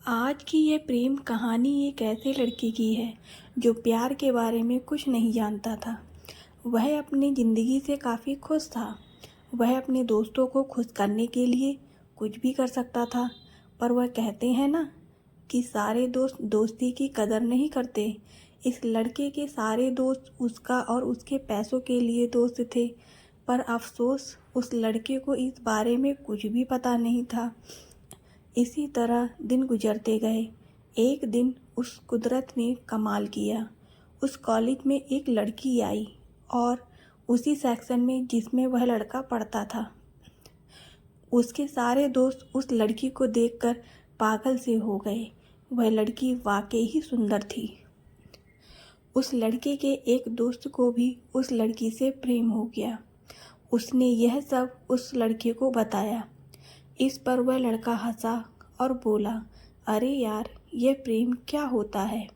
आज की ये प्रेम कहानी एक ऐसे लड़के की है जो प्यार के बारे में कुछ नहीं जानता था। वह अपनी ज़िंदगी से काफ़ी खुश था। वह अपने दोस्तों को खुश करने के लिए कुछ भी कर सकता था, पर वह कहते हैं ना कि सारे दोस्त दोस्ती की कदर नहीं करते। इस लड़के के सारे दोस्त उसका और उसके पैसों के लिए दोस्त थे, पर अफसोस उस लड़के को इस बारे में कुछ भी पता नहीं था। इसी तरह दिन गुजरते गए। एक दिन उस कुदरत ने कमाल किया। उस कॉलेज में एक लड़की आई और उसी सेक्शन में जिसमें वह लड़का पढ़ता था। उसके सारे दोस्त उस लड़की को देखकर पागल से हो गए। वह लड़की वाकई ही सुंदर थी। उस लड़के के एक दोस्त को भी उस लड़की से प्रेम हो गया। उसने यह सब उस लड़के को बताया। इस पर वह लड़का हंसा और बोला, अरे यार, यह प्रेम क्या होता है?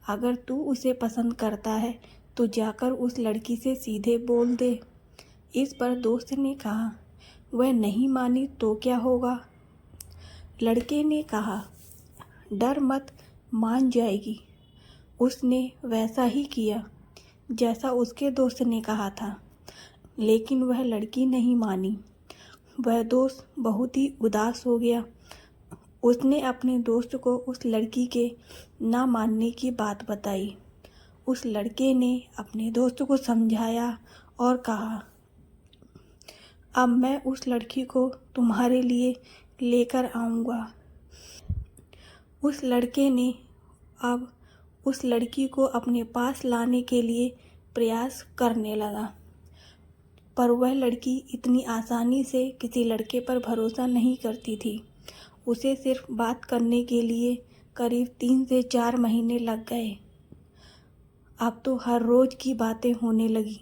अगर तू उसे पसंद करता है तो जाकर उस लड़की से सीधे बोल दे। इस पर दोस्त ने कहा, वह नहीं मानी तो क्या होगा? लड़के ने कहा, डर मत, मान जाएगी। उसने वैसा ही किया जैसा उसके दोस्त ने कहा था, लेकिन वह लड़की नहीं मानी। वह दोस्त बहुत ही उदास हो गया। उसने अपने दोस्त को उस लड़की के ना मानने की बात बताई। उस लड़के ने अपने दोस्त को समझाया और कहा, अब मैं उस लड़की को तुम्हारे लिए लेकर आऊँगा। उस लड़के ने अब उस लड़की को अपने पास लाने के लिए प्रयास करने लगा, पर वह लड़की इतनी आसानी से किसी लड़के पर भरोसा नहीं करती थी। उसे सिर्फ बात करने के लिए करीब 3 से 4 महीने लग गए। अब तो हर रोज़ की बातें होने लगी,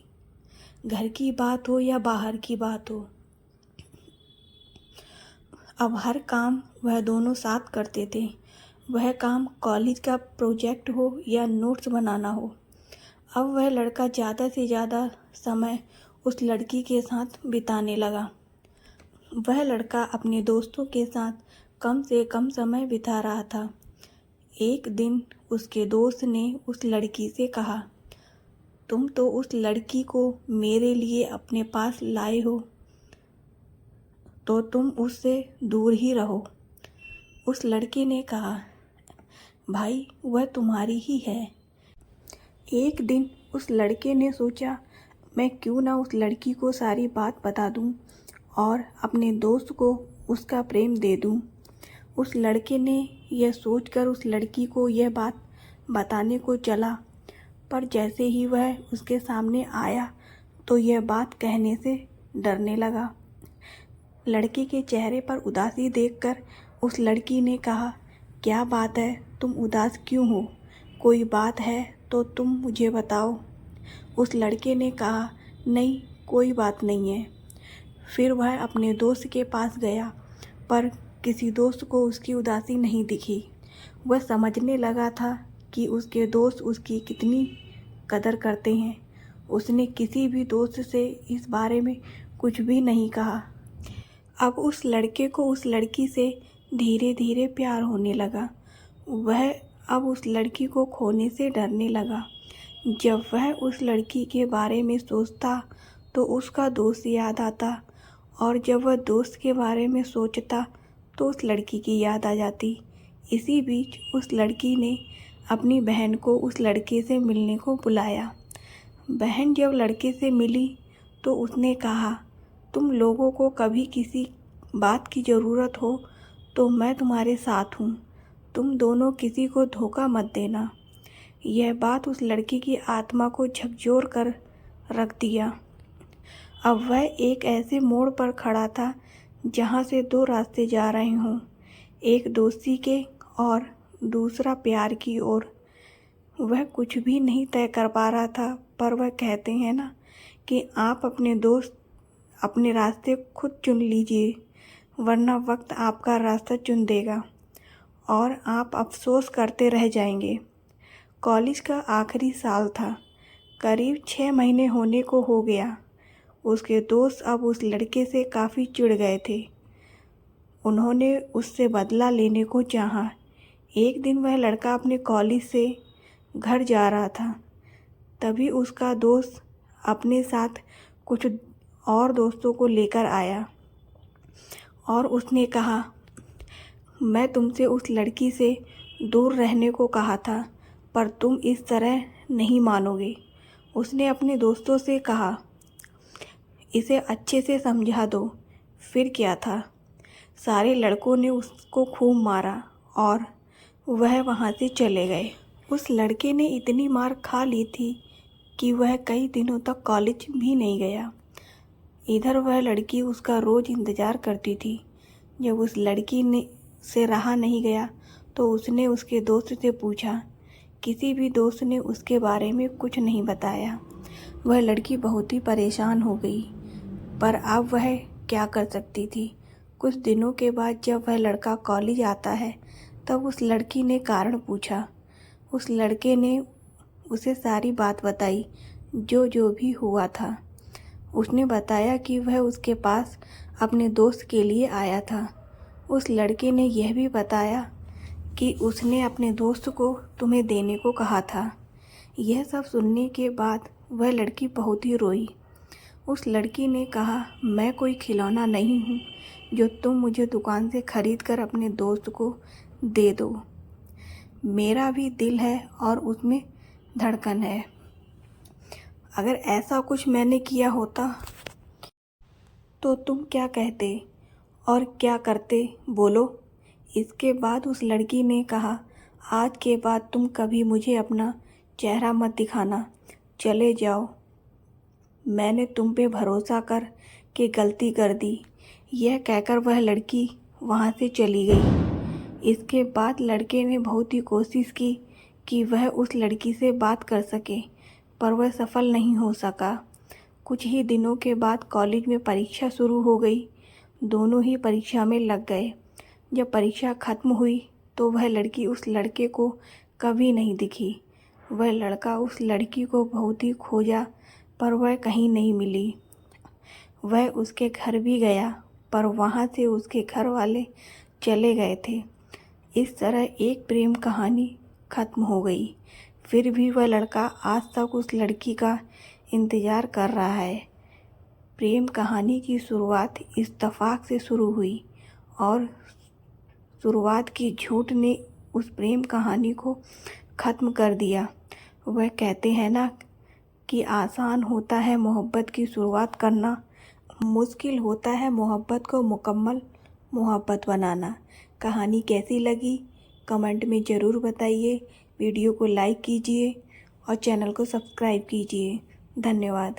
घर की बात हो या बाहर की बात हो। अब हर काम वह दोनों साथ करते थे। वह काम कॉलेज का प्रोजेक्ट हो या नोट्स बनाना हो। अब वह लड़का ज़्यादा से ज़्यादा समय उस लड़की के साथ बिताने लगा। वह लड़का अपने दोस्तों के साथ कम से कम समय बिता रहा था। एक दिन उसके दोस्त ने उस लड़की से कहा, तुम तो उस लड़की को मेरे लिए अपने पास लाए हो, तो तुम उससे दूर ही रहो। उस लड़के ने कहा, भाई, वह तुम्हारी ही है। एक दिन उस लड़के ने सोचा, मैं क्यों ना उस लड़की को सारी बात बता दूं और अपने दोस्त को उसका प्रेम दे दूं। उस लड़के ने यह सोचकर उस लड़की को यह बात बताने को चला, पर जैसे ही वह उसके सामने आया तो यह बात कहने से डरने लगा। लड़के के चेहरे पर उदासी देखकर उस लड़की ने कहा, क्या बात है, तुम उदास क्यों हो? कोई बात है तो तुम मुझे बताओ। उस लड़के ने कहा, नहीं, कोई बात नहीं है। फिर वह अपने दोस्त के पास गया, पर किसी दोस्त को उसकी उदासी नहीं दिखी। वह समझने लगा था कि उसके दोस्त उसकी कितनी कदर करते हैं। उसने किसी भी दोस्त से इस बारे में कुछ भी नहीं कहा। अब उस लड़के को उस लड़की से धीरे धीरे प्यार होने लगा। वह अब उस लड़की को खोने से डरने लगा। जब वह उस लड़की के बारे में सोचता तो उसका दोस्त याद आता, और जब वह दोस्त के बारे में सोचता तो उस लड़की की याद आ जाती। इसी बीच उस लड़की ने अपनी बहन को उस लड़के से मिलने को बुलाया। बहन जब लड़के से मिली तो उसने कहा, तुम लोगों को कभी किसी बात की ज़रूरत हो तो मैं तुम्हारे साथ हूँ। तुम दोनों किसी को धोखा मत देना। यह बात उस लड़की की आत्मा को झकझोर कर रख दिया। अब वह एक ऐसे मोड़ पर खड़ा था जहाँ से 2 रास्ते जा रहे हों, एक दोस्ती के और दूसरा प्यार की ओर। वह कुछ भी नहीं तय कर पा रहा था, पर वह कहते हैं ना कि आप अपने दोस्त अपने रास्ते खुद चुन लीजिए, वरना वक्त आपका रास्ता चुन देगा और आप अफसोस करते रह जाएंगे। कॉलेज का आखिरी साल था। करीब 6 महीने होने को हो गया। उसके दोस्त अब उस लड़के से काफ़ी चिढ़ गए थे। उन्होंने उससे बदला लेने को चाहा। एक दिन वह लड़का अपने कॉलेज से घर जा रहा था। तभी उसका दोस्त अपने साथ कुछ और दोस्तों को लेकर आया और उसने कहा, मैं तुमसे उस लड़की से दूर रहने को कहा था, पर तुम इस तरह नहीं मानोगे। उसने अपने दोस्तों से कहा, इसे अच्छे से समझा दो। फिर क्या था, सारे लड़कों ने उसको खूब मारा और वह वहाँ से चले गए। उस लड़के ने इतनी मार खा ली थी कि वह कई दिनों तक कॉलेज भी नहीं गया। इधर वह लड़की उसका रोज़ इंतज़ार करती थी। जब उस लड़की ने से रहा नहीं गया तो उसने उसके दोस्त से पूछा। किसी भी दोस्त ने उसके बारे में कुछ नहीं बताया। वह लड़की बहुत ही परेशान हो गई, पर अब वह क्या कर सकती थी। कुछ दिनों के बाद जब वह लड़का कॉलेज आता है तब उस लड़की ने कारण पूछा। उस लड़के ने उसे सारी बात बताई, जो भी हुआ था। उसने बताया कि वह उसके पास अपने दोस्त के लिए आया था। उस लड़के ने यह भी बताया कि उसने अपने दोस्त को तुम्हें देने को कहा था। यह सब सुनने के बाद वह लड़की बहुत ही रोई। उस लड़की ने कहा, मैं कोई खिलौना नहीं हूँ जो तुम मुझे दुकान से खरीद कर अपने दोस्त को दे दो। मेरा भी दिल है और उसमें धड़कन है। अगर ऐसा कुछ मैंने किया होता तो तुम क्या कहते और क्या करते, बोलो। इसके बाद उस लड़की ने कहा, आज के बाद तुम कभी मुझे अपना चेहरा मत दिखाना, चले जाओ। मैंने तुम पे भरोसा कर के गलती कर दी। यह कहकर वह लड़की वहाँ से चली गई। इसके बाद लड़के ने बहुत ही कोशिश की कि वह उस लड़की से बात कर सके, पर वह सफल नहीं हो सका। कुछ ही दिनों के बाद कॉलेज में परीक्षा शुरू हो गई। दोनों ही परीक्षा में लग गए। जब परीक्षा खत्म हुई तो वह लड़की उस लड़के को कभी नहीं दिखी। वह लड़का उस लड़की को बहुत ही खोजा, पर वह कहीं नहीं मिली। वह उसके घर भी गया, पर वहाँ से उसके घर वाले चले गए थे। इस तरह एक प्रेम कहानी खत्म हो गई। फिर भी वह लड़का आज तक उस लड़की का इंतज़ार कर रहा है। प्रेम कहानी की शुरुआत इत्तेफाक से शुरू हुई और शुरुआत की झूठ ने उस प्रेम कहानी को ख़त्म कर दिया। वह कहते हैं ना कि आसान होता है मोहब्बत की शुरुआत करना, मुश्किल होता है मोहब्बत को मुकम्मल मोहब्बत बनाना। कहानी कैसी लगी कमेंट में ज़रूर बताइए। वीडियो को लाइक कीजिए और चैनल को सब्सक्राइब कीजिए। धन्यवाद।